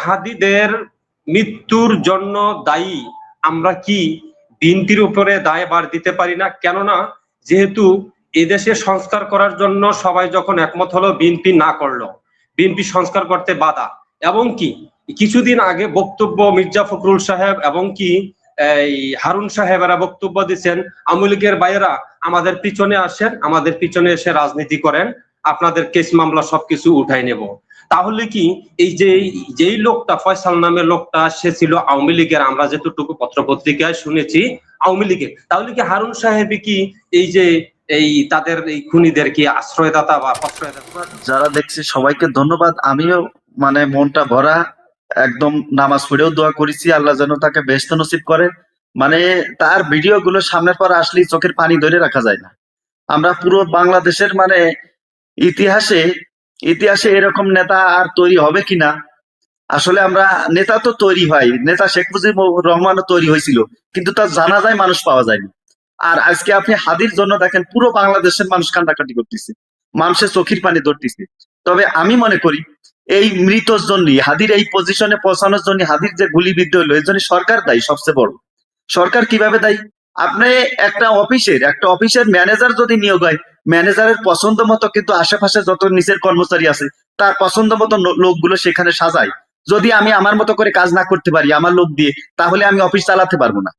হাদিদের মৃত্যুর জন্য দায়ী আমরা কি বিএনপির উপরে দায়ভার দিতে পারি না? কেননা যেহেতু এদেশে সংস্কার করার জন্য সবাই যখন একমত হলো, বিএনপি না করলো, বিএনপি সংস্কার করতে বাধা, এবং কি কিছুদিন আগে বক্তব্য মির্জা ফখরুল সাহেব এবং কি এই হারুন সাহেবেরা বক্তব্য দিচ্ছেন, আওয়ামী লীগের বাইরা আমাদের পিছনে আসেন, আমাদের পিছনে এসে রাজনীতি করেন, আপনাদের কেস মামলা সবকিছু উঠাই নেব। তাহলে কি এই যে যেই লোকটা ফয়সাল নামের লোকটা, সে ছিল আওয়ামী লীগের, আমরা যেটুকু পত্র পত্রিকায় শুনেছি আওয়ামী লীগের, তাহলে কি হারুন সাহেব কি এই যে এই তাদের এই খুনিদের কি আশ্রয়দাতা বা প্রশ্রয়দাতা? যারা দেখছি সবাইকে ধন্যবাদ। আমিও মানে মনটা ভরা, একদম নামাজ পড়েও দোয়া করেছি আল্লাহ যেন তাকে বেহেশত নসিব করে। মানে তার ভিডিও গুলো সামনের পর আসলেই চোখের পানি ধরে রাখা যায় না। আমরা পুরো বাংলাদেশের মানে ইতিহাসে ইতিহাসে এরকম নেতা আর তৈরি হবে কিনা। আসলে আমরা নেতা তো তৈরি হয়, নেতা শেখ মুজিবুর রহমানও তৈরি হয়েছিল, কিন্তু তার জানাজায় মানুষ পাওয়া যায়নি। আর আজকে আপনি হাদির জন্য দেখেন পুরো বাংলাদেশের মানুষ কান্নাকাটি করতেছে, মানুষের চোখের পানি ধরতেছে। তবে আমি মনে করি এই মৃতর জন্য, হাদির এই পজিশনে পৌঁছানোর জন্য, হাদির যে গুলিবিদ্ধ হলো এর জন্য সরকার দায়ী সবচেয়ে বড়। সরকার কিভাবে দায়ী? আপনি একটা অফিসের ম্যানেজার যদি নিয়োগ হয়, ম্যানেজারের পছন্দ মতো কিন্তু আশেপাশে যত নিচের কর্মচারী আছে তার পছন্দ মতো লোকগুলো সেখানে সাজায়। যদি আমি আমার মতো করে কাজ না করতে পারি আমার লোক দিয়ে, তাহলে আমি অফিস চালাতে পারবো না।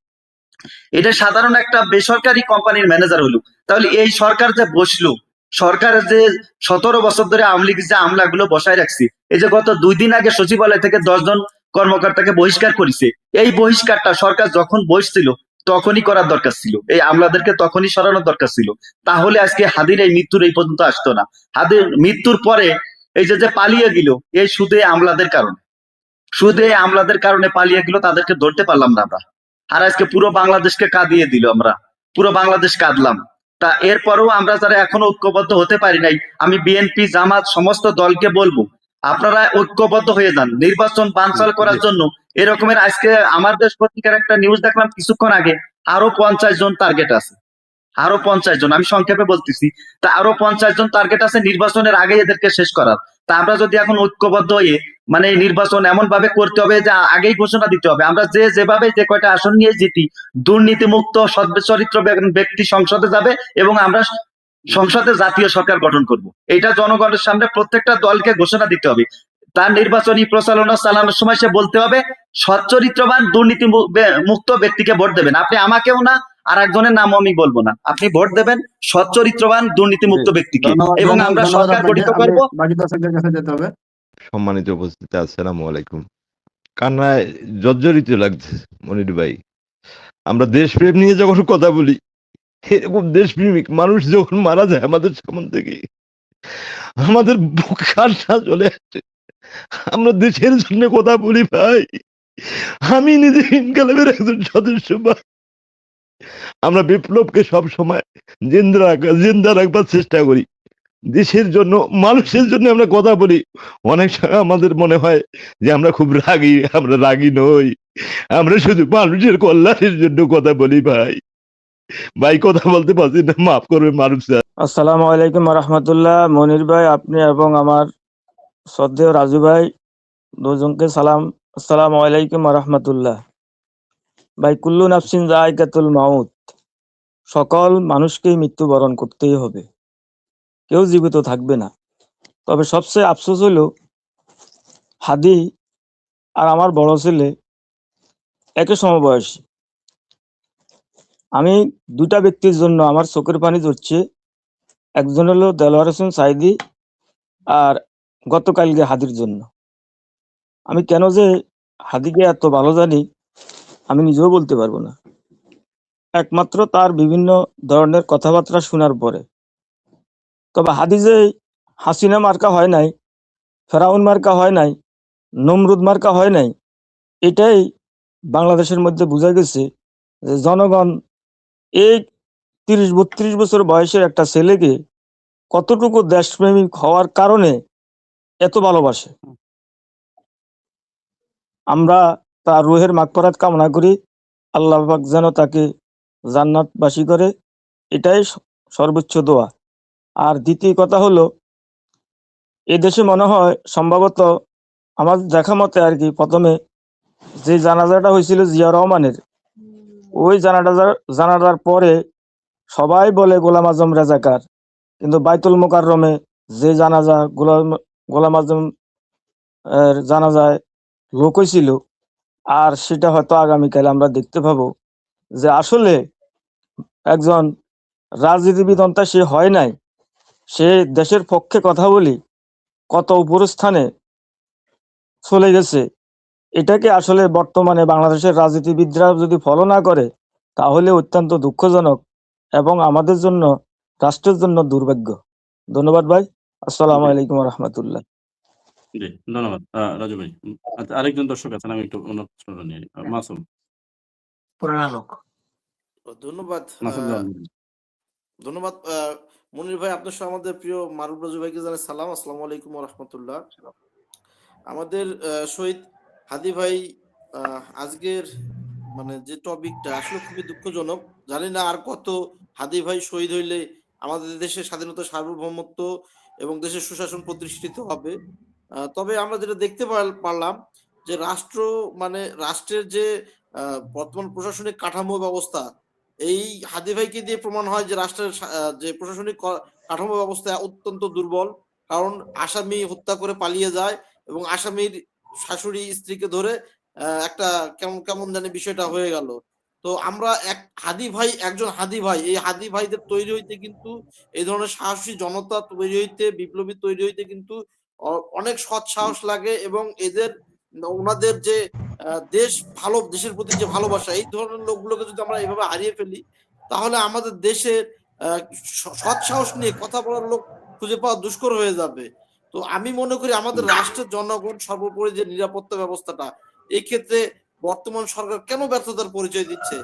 এটা সাধারণ একটা বেসরকারি কোম্পানির ম্যানেজার হলো। তাহলে এই সরকার যে বসলো, সরকারের যে 17 বছর ধরে আওয়ামী লীগ যে আমলাগুলো বসায় রাখছি, এই যে গত 2 দিন আগে সচিবালয় থেকে 10 জন কর্মকর্তাকে বহিষ্কার করেছে, এই বহিষ্কারটা সরকার যখন বসছিল তখনই করার দরকার ছিল, এই আমলাদেরকে তখনই সরানোর দরকার ছিল। তাহলে আজকে হাদির এই মৃত্যুর এই পর্যন্ত আসতো না। হাদির মৃত্যুর পরে এই যে পালিয়ে গেল, এই শুধু আমলাদের কারণে পালিয়ে গেল, তাদেরকে ধরতে পারলাম না আমরা। আর আজকে পুরো বাংলাদেশকে কাঁদিয়ে দিল, আমরা পুরো বাংলাদেশ কাঁদলাম। তা এরপরেও আমরা যারা এখনো ঐক্যবদ্ধ হতে পারি নাই, আমি বিএনপি জামাত সমস্ত দলকে বলবো আপনারা ঐক্যবদ্ধ হয়ে যান নির্বাচন বানচাল করার জন্য। এরকমের আজকে আমাদের পত্রিকার একটা নিউজ দেখলাম কিছুক্ষণ আগে, আরো 50 জন টার্গেট আছে, আরো 50 জন, আমি সংক্ষেপে বলতেছি। তা আরো 50 জন টার্গেট আছে নির্বাচনের আগে এদেরকে শেষ করার। তা আমরা যদি এখন ঐক্যবদ্ধ হয়ে মানে নির্বাচন এমন ভাবে করতে হবে যে আগেই ঘোষণা দিতে হবে, আমরা যেভাবে যে কয়টা আসন নিয়ে জিতি, দুর্নীতি মুক্ত সৎ চরিত্র ব্যক্তি সংসদে যাবে এবং আমরা সংসদে জাতীয় সরকার গঠন করব। এটা জনগণের সামনে প্রত্যেকটা দলকে ঘোষণা দিতে হবে। তার নির্বাচনী প্রচারণা চালানোর সময় সে বলতে হবে সৎ চরিত্রবান দুর্নীতি মুক্ত ব্যক্তিকে ভোট দেবেন। আপনি আমাকেও না, আর একজনের নাম আমি বলবো না, আপনি ভোট দেবেন সৎ চরিত্রবান দুর্নীতি মুক্ত ব্যক্তিকে, এবং আমরা সরকার গঠিত করবো। সম্মানিত উপস্থিতি, আসসালামু আলাইকুম। কান্নায় জর্জরিত লাগছে মনির ভাই। আমরা দেশপ্রেম নিয়ে যখন কথা বলি, এরকম দেশপ্রেমিক মানুষ যখন মারা যায় আমাদের সামনে থেকে, আমাদের বুক কান্না চলে আসছে। আমরা দেশের জন্য কথা বলি ভাই, আমি নিজে ইনকালাবের একজন সদস্য ভাই। আমরা বিপ্লবকে সব সময় জিন্দা রাখবার চেষ্টা করি, দেশের জন্য মানুষের জন্য আমরা কথা বলি। অনেক সময় আমাদের মনে হয় যে আমরা খুব রাগী, আমরা রাগী নই, আমরা শুধু মানুষের কল্যাণের জন্য কথা বলি ভাই। ভাই কথা বলতে পারছি না, মাফ করবে মারুফ স্যার। আসসালামু আলাইকুম রহমতুল্লাহ। মনির ভাই, আপনি এবং আমার শ্রদ্ধেয় রাজু ভাই দুজনকে সালাম। আসসালামু আলাইকুম রহমতুল্লাহ। ভাই, কুল্লু নাফসিন যায়কাতুল মাউত, সকল মানুষকেই মৃত্যুবরণ করতেই হবে, কেউ জীবিত থাকবে না। তবে সবচেয়ে আফসোস হলো হাদি আর আমার বড় ছেলে একই সমবয়সী। আমি দুটা ব্যক্তির জন্য আমার চোখের পানি ঝরছে। একজন হলো দেলোয়ার হোসেন সাইদি, আর গতকালকে হাদির জন্য। আমি কেন যে হাদিকে এত ভালো জানি আমি নিজেও বলতে পারবো না, একমাত্র তার বিভিন্ন ধরনের কথাবার্তা শোনার পরে। তবে হাদি যে হাসিনা মার্কা হয় নাই, ফেরাউন মার্কা হয় নাই, নমরুদ মার্কা হয় নাই, এটাই বাংলাদেশের মধ্যে বোঝা গেছে যে জনগণ এই 30-32 বছর বয়সের একটা ছেলেকে কতটুকু দেশপ্রেমিক হওয়ার কারণে এত ভালোবাসে। আমরা তার রুহের মাগফিরাত কামনা করি, আল্লাহ পাক যেন তাকে জান্নাতবাসী করে, এটাই সর্বোচ্চ দোয়া। আর দ্বিতীয় কথা হলো, এ দেশে মনে হয় সম্ভবত আমার দেখা মতে আর কি, প্রথমে যে জানাজাটা হয়েছিল জিয়া রহমানের, ওই জানাজার পরে সবাই বলে গোলাম আজম রাজাকার, কিন্তু বাইতুল মোকাররমে যে জানাজা গোলাম আজম জানাজায় লোক হয়েছিল, আর সেটা হয়তো আগামীকাল আমরা দেখতে পাবো যে আসলে একজন রাজনীতিবিদ অন্তা সে হয় নাই, সে দেশের পক্ষে কথা বলি কত উপর স্থানে চলে গেছে। এটাকে আসলে বর্তমানে বাংলাদেশের রাজনীতিবিদরা যদি ফলো না করে তাহলে অত্যন্ত দুঃখজনক এবং আমাদের জন্য, রাষ্ট্রের জন্য দুর্ভাগ্য। ধন্যবাদ ভাই। আসসালামু জি আলাইকুম রহমতুল্লাহ। জি ধন্যবাদ রাজু ভাই। আচ্ছা, আরেকজন দর্শক আছেন, আমি একটু ওনার প্রশ্নটা নিয়ে নিই। মাসুম ধন্যবাদ মাসুম আহ, জামান। ধন্যবাদ মনির ভাই, আপনার সহ আমাদের প্রিয় মারুফ রাজু ভাইকে জানাই সালাম, আসসালামু আলাইকুম ওয়া রাহমাতুল্লাহ। আমাদের শহীদ হাদি ভাই আজকের মানে যে টপিকটা আসলে খুবই দুঃখজনক। জানি না আর কত হাদি ভাই শহীদ হইলে আমাদের দেশের স্বাধীনতা, সার্বভৌমত্ব এবং দেশের সুশাসন প্রতিষ্ঠিত হবে। তবে আমরা যেটা দেখতে পারলাম যে মানে রাষ্ট্রের যে বর্তমান প্রশাসনিক কাঠামো ব্যবস্থা, এই হাদি ভাইকে দিয়ে প্রমাণ হয় যে রাষ্ট্রের যে প্রশাসনিক কাঠামো ব্যবস্থা অত্যন্ত দুর্বল। কারণ আসামি হত্যা করে পালিয়ে যায় এবং আসামির শাশুড়ি স্ত্রীকে ধরে একটা কেমন কেমন জানি বিষয়টা হয়ে গেল। তো আমরা একজন হাদি ভাই, এই হাদি ভাইদের তৈরি হইতে কিন্তু, এই ধরনের সাহসী জনতা তৈরি হইতে, বিপ্লবী তৈরি হইতে কিন্তু অনেক সৎ সাহস লাগে এবং ওনাদের যে দেশের প্রতি যে ভালোবাসা, এই ধরনের লোকগুলোকে যদি আমরা এইভাবে হারিয়ে ফেলি তাহলে আমাদের দেশের সৎ সাহস নিয়ে কথা বলার লোক খুঁজে পাওয়া দুষ্কর হয়ে যাবে। তো আমি মনে করি আমাদের রাষ্ট্রের জনগণ সর্বোপরি যে নিরাপত্তা ব্যবস্থাটা, এই ক্ষেত্রে বর্তমান সরকার কেন ব্যর্থতার পরিচয় দিচ্ছে,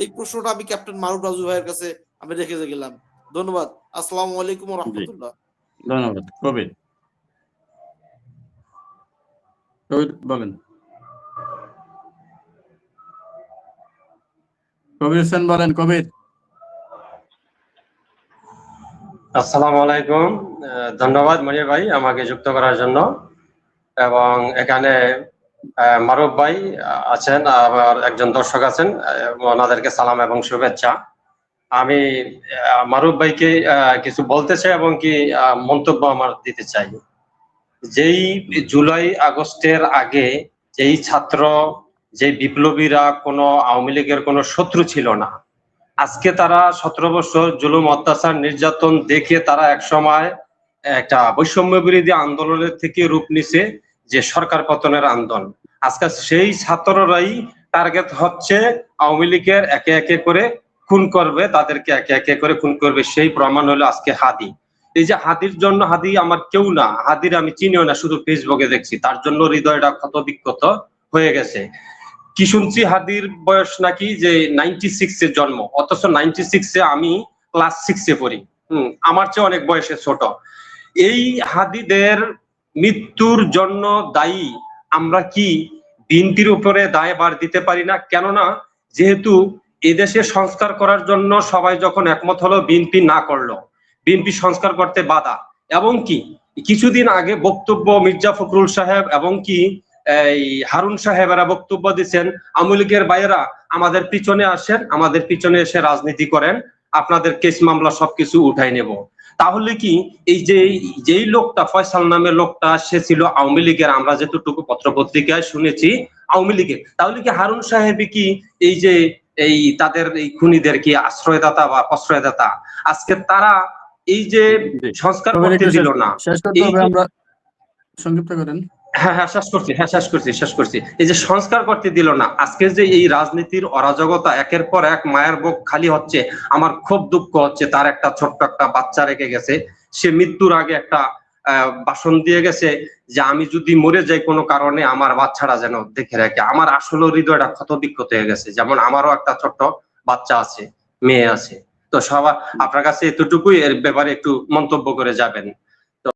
এই প্রশ্নটা আমি ক্যাপ্টেন মারুফ রাজু ভাইয়ের কাছে আমি রেখে গেলাম। ধন্যবাদ। আসসালামু আলাইকুম ওয়া রাহমাতুল্লাহ। ধন্যবাদ। কবির বলেন। কবির হোসেন বলেন। কবির। আসসালামু আলাইকুম। ধন্যবাদ মনির ভাই আমাকে যুক্ত করার জন্য। এবং এখানে মারুফ ভাই আছেন, আবার একজন দর্শক আছেন, ওনাদেরকে সালাম এবং শুভেচ্ছা। আমি মারুফ ভাইকে কিছু বলতে চাই এবং কি মন্তব্য আমার দিতে চাই। যেই জুলাই আগস্টের আগে যেই ছাত্র, যে বিপ্লবীরা কোনো আওয়ামী লীগের কোনো শত্রু ছিল না, আজকে তারা 17 বছর জুলুম, অত্যাচার, নির্যাতন দেখে তারা একসময় একটা বৈষম্য বিরোধী আন্দোলনের থেকে রূপ নিছে যে সরকার পতনের আন্দোলন। আজকে সেই ছাত্ররাই টার্গেট হচ্ছে আওয়ামী লীগের, একে একে করে খুন করবে, তাদেরকে একে একে করে খুন করবে। সেই প্রমাণ হলো আজকে হাদি। এই যে হাদির জন্য, হাদি আমার কেউ না, হাদির আমি চিনিও না, শুধু ফেসবুকে দেখছি, তার জন্য হৃদয়টা ক্ষত বিক্ষত হয়ে গেছে। কি শুনছি হাদির বয়স নাকি যে 96 এর জন্ম, অথচ 96 আমি ক্লাস 6 পড়ি। আমার চেয়ে অনেক বয়সে ছোট। এই হাদিদের মৃত্যুর জন্য দায়ী আমরা কি বিএনপির উপরে দায়ভার দিতে পারি না? কেননা যেহেতু এদেশে সংস্কার করার জন্য সবাই যখন একমত হলো, বিএনপি না করলো, বিএনপি সংস্কার করতে বাধা। এবং কি কিছুদিন আগে বক্তব্য মির্জা ফখরুল সাহেব এবং কি এই হারুন সাহেবেরা বক্তব্য দিচ্ছেন, আওয়ামী লীগের বাইরা আমাদের পিছনে আসেন, আমাদের পিছনে এসে রাজনীতি করেন, আপনাদের কেস মামলা সবকিছু উঠাই নেব। তাহলে কি এই যে যেই লোকটা ফয়সাল নামের লোকটা, সে ছিল আওয়ামী লীগের, আমরা যেটুকু পত্রপত্রিকায় শুনেছি আওয়ামী লীগের, তাহলে কি হারুন সাহেব কি এই যে এই তাদের এই খুনিদের কি আশ্রয়দাতা বা প্রশ্রয়দাতা? আজকে তারা এই যে সংস্কার করতে দিল না, আমরা সংক্ষিপ্ত করেন। হ্যাঁ শেষ করছি। এই যে সংস্কার করতে দিল না, আজকে যে এই রাজনীতির অরাজকতা, একের পর এক মায়ের বুক খালি হচ্ছে। আমার খুব দুঃখ হচ্ছে, তার একটা ছোট্ট একটা বাচ্চা রেখে গেছে, সে মৃত্যুর আগে একটা ভাষণ দিয়ে গেছে যে আমি যদি মরে যাই কোনো কারণে আমার বাচ্চারা যেন দেখে রাখে। আমার আসলে হৃদয়টা ক্ষত বিক্ষত হয়ে গেছে, যেমন আমারও একটা ছোট্ট বাচ্চা আছে, মেয়ে আছে। তো সবার আপনার কাছে এতটুকুই, এর ব্যাপারে একটু মন্তব্য করে যাবেন।